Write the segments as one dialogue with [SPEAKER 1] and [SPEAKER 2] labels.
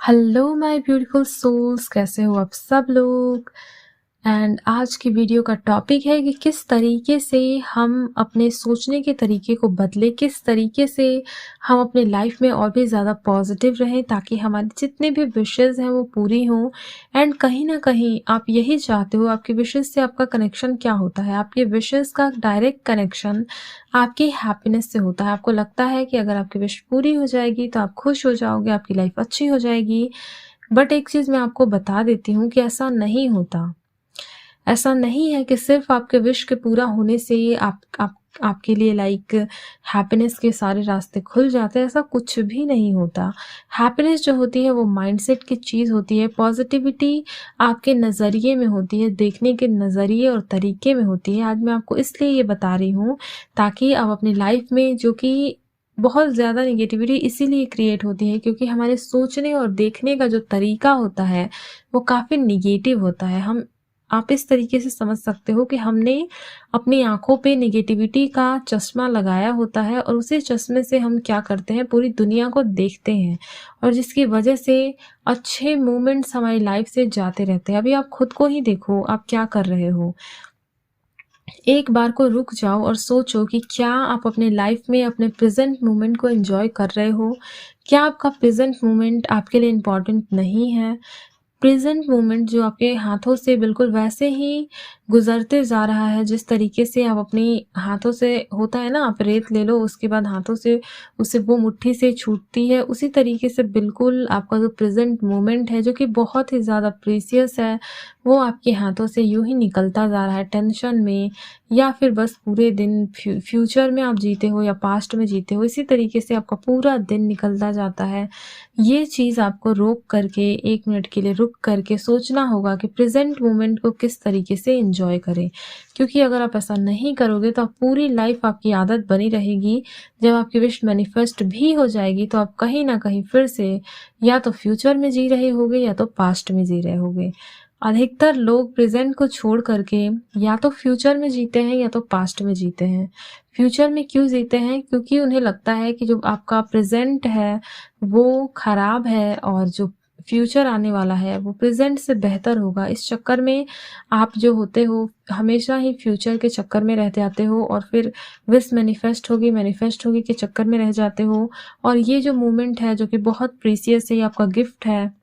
[SPEAKER 1] Hello my beautiful souls, कैसे हो आप सब लोग। एंड आज की वीडियो का टॉपिक है कि किस तरीके से हम अपने सोचने के तरीके को बदले, किस तरीके से हम अपने लाइफ में और भी ज़्यादा पॉजिटिव रहें ताकि हमारी जितने भी विशेज़ हैं वो पूरी हों। एंड कहीं ना कहीं आप यही चाहते हो, आपकी विशेज़ से आपका कनेक्शन क्या होता है, आपके विशेज़ का डायरेक्ट कनेक्शन आपकी हैप्पीनेस से होता है। आपको लगता है कि अगर आपकी विश पूरी हो जाएगी तो आप खुश हो जाओगे, आपकी लाइफ अच्छी हो जाएगी। बट एक चीज़ मैं आपको बता देती हूँ कि ऐसा नहीं होता। ऐसा नहीं है कि सिर्फ आपके विश के पूरा होने से ही आपके लिए हैप्पीनेस के सारे रास्ते खुल जाते हैं। ऐसा कुछ भी नहीं होता। हैप्पीनेस जो होती है वो माइंडसेट की चीज़ होती है। पॉजिटिविटी आपके नज़रिए में होती है, देखने के नज़रिए और तरीके में होती है। आज मैं आपको इसलिए ये बता रही हूँ ताकि आप अपनी लाइफ में, जो कि बहुत ज़्यादा नेगेटिविटी इसीलिए क्रिएट होती है क्योंकि हमारे सोचने और देखने का जो तरीका होता है वो काफ़ी नेगेटिव होता है। आप इस तरीके से समझ सकते हो कि हमने अपनी आँखों पे नेगेटिविटी का चश्मा लगाया होता है और उसी चश्मे से हम क्या करते हैं, पूरी दुनिया को देखते हैं और जिसकी वजह से अच्छे मोमेंट्स हमारी लाइफ से जाते रहते हैं। अभी आप खुद को ही देखो, आप क्या कर रहे हो। एक बार को रुक जाओ और सोचो कि क्या आप अपने लाइफ में अपने प्रेजेंट मोमेंट को एंजॉय कर रहे हो। क्या आपका प्रेजेंट मोमेंट आपके लिए इम्पोर्टेंट नहीं है। प्रेजेंट मोमेंट जो आपके हाथों से बिल्कुल वैसे ही गुजरते जा रहा है जिस तरीके से आप अपनी हाथों से, होता है ना, आप रेत ले लो उसके बाद हाथों से उसे वो मुट्ठी से छूटती है, उसी तरीके से बिल्कुल आपका जो प्रेजेंट मोमेंट है जो कि बहुत ही ज़्यादा प्रीसियस है वो आपके हाथों से यूं ही निकलता जा रहा है, टेंशन में या फिर बस पूरे दिन फ्यूचर में आप जीते हो या पास्ट में जीते हो, इसी तरीके से आपका पूरा दिन निकलता जाता है। ये चीज़ आपको रोक करके 1 मिनट के लिए रुक करके सोचना होगा कि प्रेजेंट मोमेंट को किस तरीके से एंजॉय करें। क्योंकि अगर आप ऐसा नहीं करोगे तो आप पूरी लाइफ, आपकी आदत बनी रहेगी। जब आपकी विश मैनिफेस्ट भी हो जाएगी तो आप कहीं ना कहीं फिर से या तो फ्यूचर में जी रहे होगे या तो पास्ट में जी रहे होगे। अधिकतर लोग प्रेजेंट को छोड़ करके या तो फ्यूचर में जीते हैं या तो पास्ट में जीते हैं। फ्यूचर में क्यों जीते हैं? क्योंकि उन्हें लगता है कि जो आपका प्रेजेंट है वो खराब है और जो फ्यूचर आने वाला है वो प्रेजेंट से बेहतर होगा। इस चक्कर में आप जो होते हो हमेशा ही फ्यूचर के चक्कर में रह जाते हो और फिर विश मैनिफेस्ट होगी के चक्कर में रह जाते हो। और ये जो मोमेंट है जो कि बहुत प्रीसियस है, ये आपका गिफ्ट है,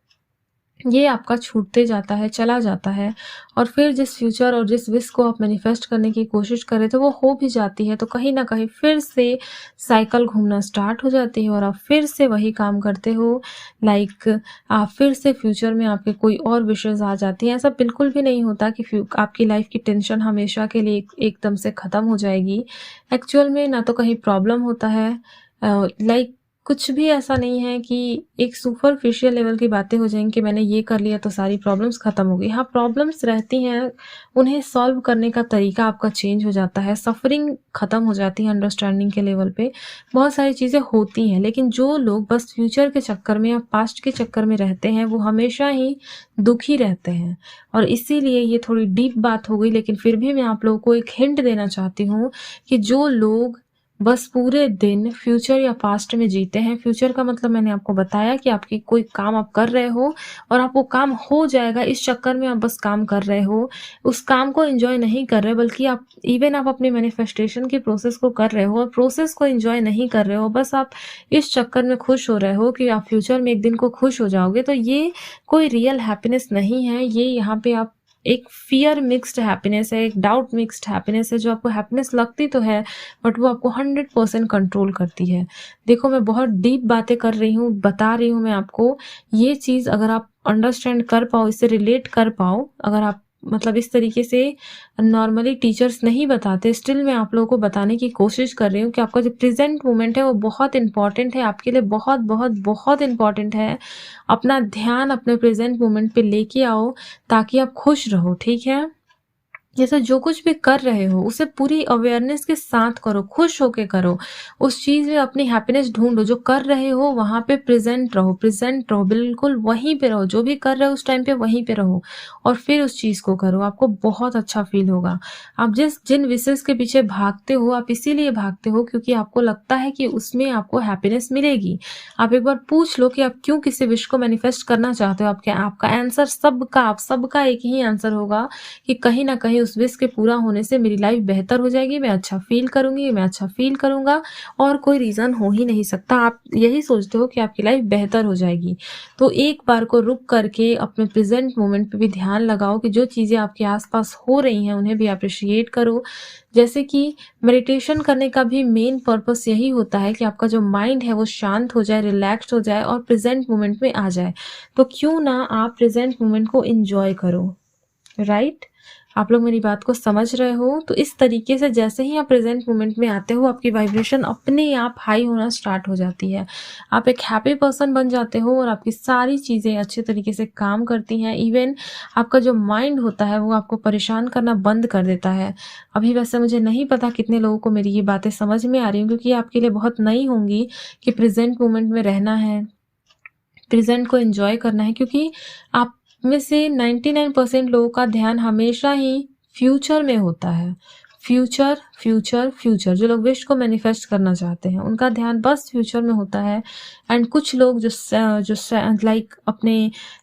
[SPEAKER 1] ये आपका छूटते जाता है, चला जाता है। और फिर जिस फ्यूचर और जिस विश को आप मैनिफेस्ट करने की कोशिश कर रहे थे वो हो भी जाती है तो कहीं ना कहीं फिर से साइकिल घूमना स्टार्ट हो जाती है और आप फिर से वही काम करते हो। आप फिर से फ्यूचर में आपके कोई और विशेष आ जाती हैं। ऐसा बिल्कुल भी नहीं होता कि आपकी लाइफ की टेंशन हमेशा के लिए एकदम से ख़त्म हो जाएगी। एक्चुअल में ना तो कहीं प्रॉब्लम होता है, कुछ भी ऐसा नहीं है कि एक सुपरफिशियल लेवल की बातें हो जाएंगी कि मैंने ये कर लिया तो सारी प्रॉब्लम्स खत्म हो गई। हाँ, प्रॉब्लम्स रहती हैं, उन्हें सॉल्व करने का तरीका आपका चेंज हो जाता है, सफरिंग खत्म हो जाती है, अंडरस्टैंडिंग के लेवल पे बहुत सारी चीज़ें होती हैं। लेकिन जो लोग बस फ्यूचर के चक्कर में या पास्ट के चक्कर में रहते हैं वो हमेशा ही दुखी रहते हैं। और इसीलिए ये थोड़ी डीप बात हो गई, लेकिन फिर भी मैं आप लोगों को एक हिंट देना चाहती हूँ कि जो लोग बस पूरे दिन फ्यूचर या पास्ट में जीते हैं, फ्यूचर का मतलब मैंने आपको बताया कि आपकी कोई काम आप कर रहे हो और आप वो काम हो जाएगा, इस चक्कर में आप बस काम कर रहे हो, उस काम को एंजॉय नहीं कर रहे, बल्कि आप अपने मैनिफेस्टेशन की प्रोसेस को कर रहे हो और प्रोसेस को एंजॉय नहीं कर रहे हो, बस आप इस चक्कर में खुश हो रहे हो कि आप फ्यूचर में एक दिन को खुश हो जाओगे। तो ये कोई रियल हैप्पीनेस नहीं है। ये यहाँ पे आप एक फियर मिक्स्ड हैप्पीनेस है, एक डाउट मिक्स्ड हैप्पीनेस है। जो आपको हैप्पीनेस लगती तो है बट वो आपको 100% कंट्रोल करती है। देखो, मैं बहुत डीप बातें कर रही हूँ, बता रही हूँ मैं आपको। ये चीज़ अगर आप अंडरस्टैंड कर पाओ, इससे रिलेट कर पाओ, अगर आप मतलब इस तरीके से नॉर्मली टीचर्स नहीं बताते, स्टिल मैं आप लोगों को बताने की कोशिश कर रही हूँ कि आपका जो प्रेजेंट मोमेंट है वो बहुत इंपॉर्टेंट है, आपके लिए बहुत बहुत बहुत इंपॉर्टेंट है। अपना ध्यान अपने प्रेजेंट मोमेंट पे लेके आओ ताकि आप खुश रहो, ठीक है। जैसे जो कुछ भी कर रहे हो उसे पूरी अवेयरनेस के साथ करो, खुश होके करो, उस चीज में अपनी हैप्पीनेस ढूंढो। जो कर रहे हो वहां पे प्रेजेंट रहो, बिल्कुल वहीं पे रहो, जो भी कर रहे हो उस टाइम पे वहीं पे रहो और फिर उस चीज को करो, आपको बहुत अच्छा फील होगा। आप जिन विशेष के पीछे भागते हो आप इसीलिए भागते हो क्योंकि आपको लगता है कि उसमें आपको हैप्पीनेस मिलेगी। आप एक बार पूछ लो कि आप क्यों किसी विश को मैनिफेस्ट करना चाहते हो। आपका आंसर आप सबका एक ही आंसर होगा कि कहीं ना कहीं उस विश के पूरा होने से मेरी लाइफ बेहतर हो जाएगी, मैं अच्छा फील करूंगी, मैं अच्छा फील करूंगा, और कोई रीजन हो ही नहीं सकता। आप यही सोचते हो कि आपकी लाइफ बेहतर हो जाएगी। तो एक बार को रुक करके अपने प्रेजेंट मोमेंट पे भी ध्यान लगाओ कि जो चीजें आपके आसपास हो रही हैं उन्हें भी अप्रिशिएट करो। जैसे कि मेडिटेशन करने का भी मेन पर्पस यही होता है कि आपका जो माइंड है वो शांत हो जाए, रिलैक्स्ड हो जाए और प्रेजेंट मोमेंट में आ जाए। तो क्यों ना आप प्रेजेंट मोमेंट को एंजॉय करो, राइट? आप लोग मेरी बात को समझ रहे हो? तो इस तरीके से जैसे ही आप प्रेजेंट मोमेंट में आते हो आपकी वाइब्रेशन अपने आप हाई होना स्टार्ट हो जाती है। आप एक हैप्पी पर्सन बन जाते हो और आपकी सारी चीज़ें अच्छे तरीके से काम करती हैं। इवन आपका जो माइंड होता है वो आपको परेशान करना बंद कर देता है। अभी वैसे मुझे नहीं पता कितने लोगों को मेरी ये बातें समझ में आ रही हैं, क्योंकि आपके लिए बहुत नई होंगी कि प्रेजेंट मोमेंट में रहना है, प्रेजेंट को एंजॉय करना है। क्योंकि आप में से 99% लोगों का ध्यान हमेशा ही फ्यूचर में होता है। फ्यूचर फ्यूचर फ्यूचर, जो लोग विश को मैनिफेस्ट करना चाहते हैं उनका ध्यान बस फ्यूचर में होता है। एंड कुछ लोग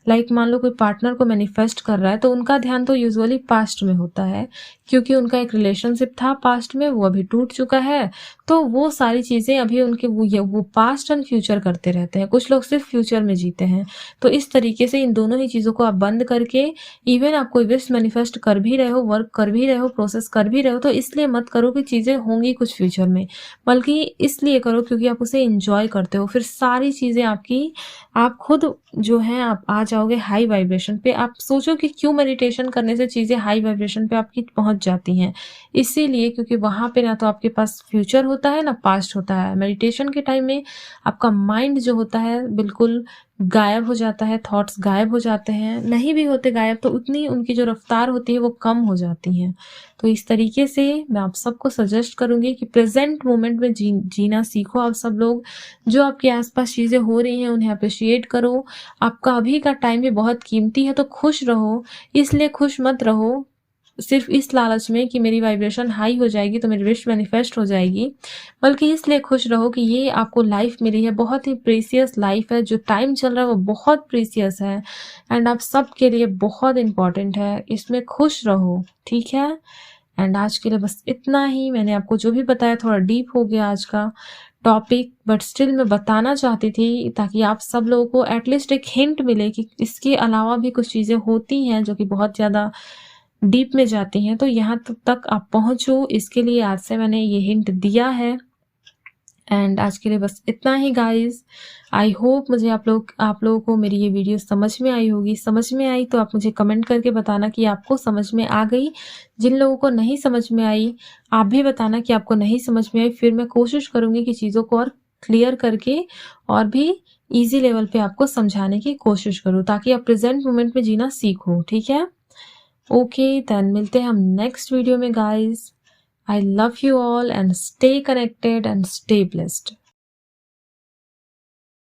[SPEAKER 1] लाइक मान लो कोई पार्टनर को मैनिफेस्ट कर रहा है तो उनका ध्यान तो यूजुअली पास्ट में होता है, क्योंकि उनका एक रिलेशनशिप था पास्ट में, वो अभी टूट चुका है। तो वो सारी चीजें अभी उनके वो पास्ट एंड फ्यूचर करते रहते हैं। कुछ लोग सिर्फ फ्यूचर में जीते हैं। तो इस तरीके से इन दोनों ही चीजों को आप बंद करके, इवन आप कोई विश मैनिफेस्ट कर भी रहे हो, वर्क कर भी रहे हो, प्रोसेस कर भी रहे हो, तो इसलिए मत करो कि चीजें होंगी कुछ फ्यूचर में, बल्कि इसलिए करो क्योंकि आप उसे एंजॉय करते हो। फिर सारी चीजें आप खुद जो है आप आ जाओगे हाई वाइब्रेशन पे। आप सोचो कि क्यों मेडिटेशन करने से चीजें हाई वाइब्रेशन पे आपकी पहुंच जाती हैं। इसीलिए क्योंकि वहां पे ना तो आपके पास फ्यूचर होता है ना पास्ट होता है। मेडिटेशन के टाइम में आपका माइंड जो होता है बिल्कुल गायब हो जाता है, थॉट्स गायब हो जाते हैं, नहीं भी होते गायब तो उतनी उनकी जो रफ्तार होती है वो कम हो जाती है। तो इस तरीके से मैं आप सबको सजेस्ट करूंगी कि प्रेजेंट मोमेंट में जीना सीखो। आप सब लोग जो आपके आसपास चीजें हो रही हैं उन्हें अप्रिशिएट करो। आपका अभी का टाइम भी बहुत कीमती है, तो खुश रहो। इसलिए खुश मत रहो सिर्फ इस लालच में कि मेरी वाइब्रेशन हाई हो जाएगी तो मेरी विश मैनिफेस्ट हो जाएगी, बल्कि इसलिए खुश रहो कि ये आपको लाइफ मिली है, बहुत ही प्रीसियस लाइफ है। जो टाइम चल रहा है वो बहुत प्रीसियस है एंड आप सबके लिए बहुत इंपॉर्टेंट है। इसमें खुश रहो, ठीक है? एंड आज के लिए बस इतना ही। मैंने आपको जो भी बताया थोड़ा डीप हो गया आज का टॉपिक, बट स्टिल मैं बताना चाहती थी ताकि आप सब लोगों को एटलीस्ट एक हिंट मिले कि इसके अलावा भी कुछ चीज़ें होती हैं जो कि बहुत ज़्यादा डीप में जाती हैं। तो यहाँ तक आप पहुंचो, इसके लिए आज से मैंने ये हिंट दिया है। एंड आज के लिए बस इतना ही गाइज। आई होप मुझे आप लोगों को मेरी ये वीडियो समझ में आई होगी। समझ में आई तो आप मुझे कमेंट करके बताना कि आपको समझ में आ गई। जिन लोगों को नहीं समझ में आई आप भी बताना कि आपको नहीं समझ में आई। फिर मैं कोशिश करूंगी कि चीज़ों को और क्लियर करके और भी ईजी लेवल पे आपको समझाने की कोशिश करूँ, ताकि आप प्रेजेंट मोमेंट में जीना सीखो, ठीक है? ओके देन मिलते हैं हम नेक्स्ट वीडियो में guys. I love you all and stay connected and stay blessed.